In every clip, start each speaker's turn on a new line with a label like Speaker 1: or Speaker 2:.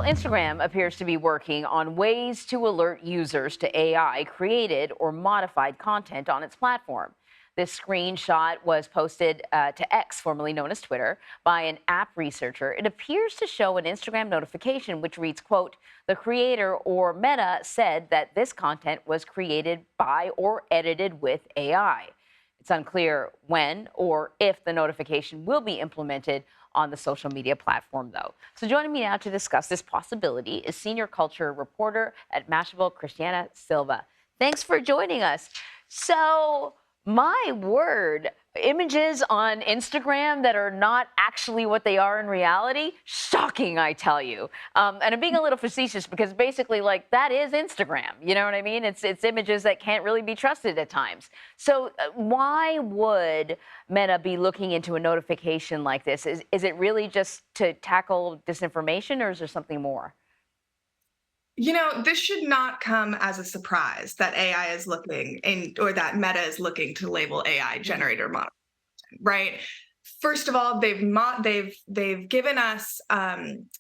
Speaker 1: Instagram appears to be working on ways to alert users to AI created or modified content on its platform. This screenshot was posted to X, formerly known as Twitter, by an app researcher. It appears to show an Instagram notification which reads, quote, "The creator or Meta said that this content was created by or edited with AI." It's unclear when or if the notification will be implemented on the social media platform, though. So joining me now to discuss this possibility is senior culture reporter at Mashable, Christiana Silva. Thanks for joining us. So, my word, images on Instagram that are not actually what they are in reality, shocking, I tell you. And I'm being a little facetious because basically, like, that is Instagram. You know what I mean? It's images that can't really be trusted at times. So why would Meta be looking into a notification like this? Is it really just to tackle disinformation, or is there something more?
Speaker 2: This should not come as a surprise that AI is looking or that Meta is looking to label AI
Speaker 1: Mhm.
Speaker 2: generator model, right? First of all, they've given us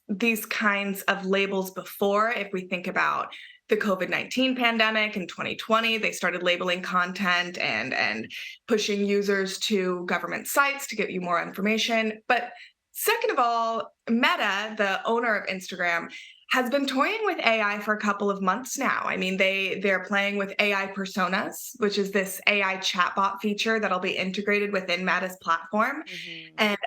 Speaker 2: these kinds of labels before. If we think about the COVID-19 pandemic in 2020, they started labeling content and pushing users to government sites to get you more information. But second of all, Meta, the owner of Instagram, has been toying with AI for a couple of months now. I mean, they're playing with AI personas, which is this AI chatbot feature that'll be integrated within Meta's platform
Speaker 1: Mhm.
Speaker 2: and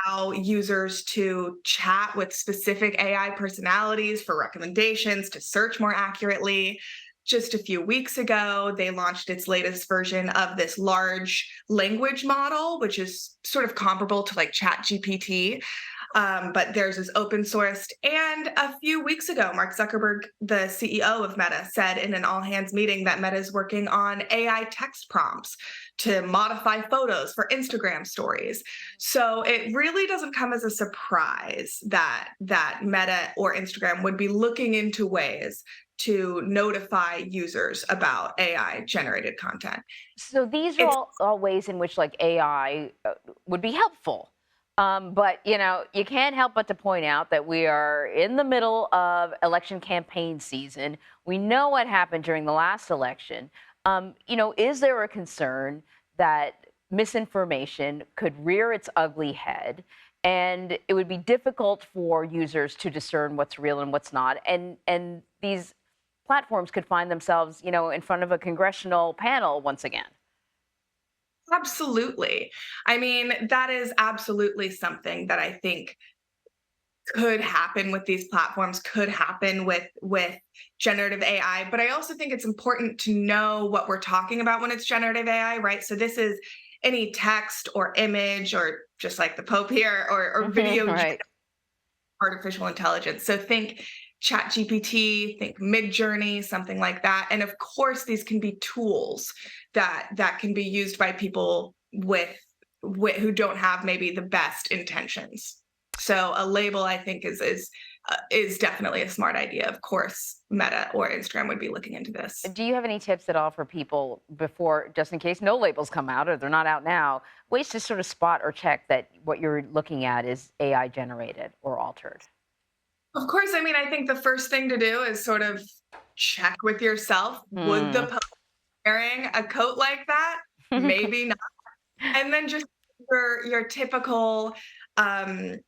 Speaker 2: allow users to chat with specific AI personalities for recommendations to search more accurately. Just a few weeks ago, they launched its latest version of this large language model, which is sort of comparable to like ChatGPT, but theirs is open sourced. And a few weeks ago, Mark Zuckerberg, the CEO of Meta, said in an all hands meeting that Meta is working on AI text prompts to modify photos for Instagram stories. So it really doesn't come as a surprise that Meta or Instagram would be looking into ways to notify users about AI generated content.
Speaker 1: So these are
Speaker 2: It's
Speaker 1: all ways in which like AI would be helpful. But you can't help but to point out that we are in the middle of election campaign season. We know what happened during the last election. Is there a concern that misinformation could rear its ugly head, and it would be difficult for users to discern what's real and what's not, and these platforms could find themselves, in front of a congressional panel once again?
Speaker 2: absolutely. I mean, that is absolutely something that I think could happen with these platforms, could happen with generative AI. But I also think it's important to know what we're talking about when it's generative AI, right? So this is any text or image or just like the Pope here or
Speaker 1: Mhm,
Speaker 2: video
Speaker 1: right.
Speaker 2: artificial intelligence. So think Chat GPT, think Midjourney, something like that. And of course, these can be tools that can be used by people who don't have maybe the best intentions. So a label, I think, is definitely a smart idea. Of course, Meta or Instagram would be looking into this.
Speaker 1: Do you have any tips at all for people before, just in case no labels come out or they're not out now, ways to sort of spot or check that what you're looking at is AI generated or altered?
Speaker 2: Of course, I mean, I think the first thing to do is sort of check with yourself. Would the
Speaker 1: Hmm.
Speaker 2: post wearing a coat like that? Maybe not. And then just your typical um,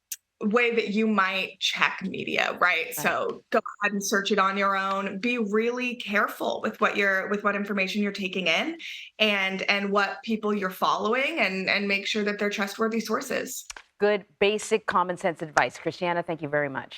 Speaker 2: way that you might check media, right?
Speaker 1: Right.
Speaker 2: So go ahead and search it on your own. Be really careful with what information you're taking in and what people you're following and make sure that they're trustworthy sources.
Speaker 1: Good, basic, common sense advice. Christiana, thank you very much.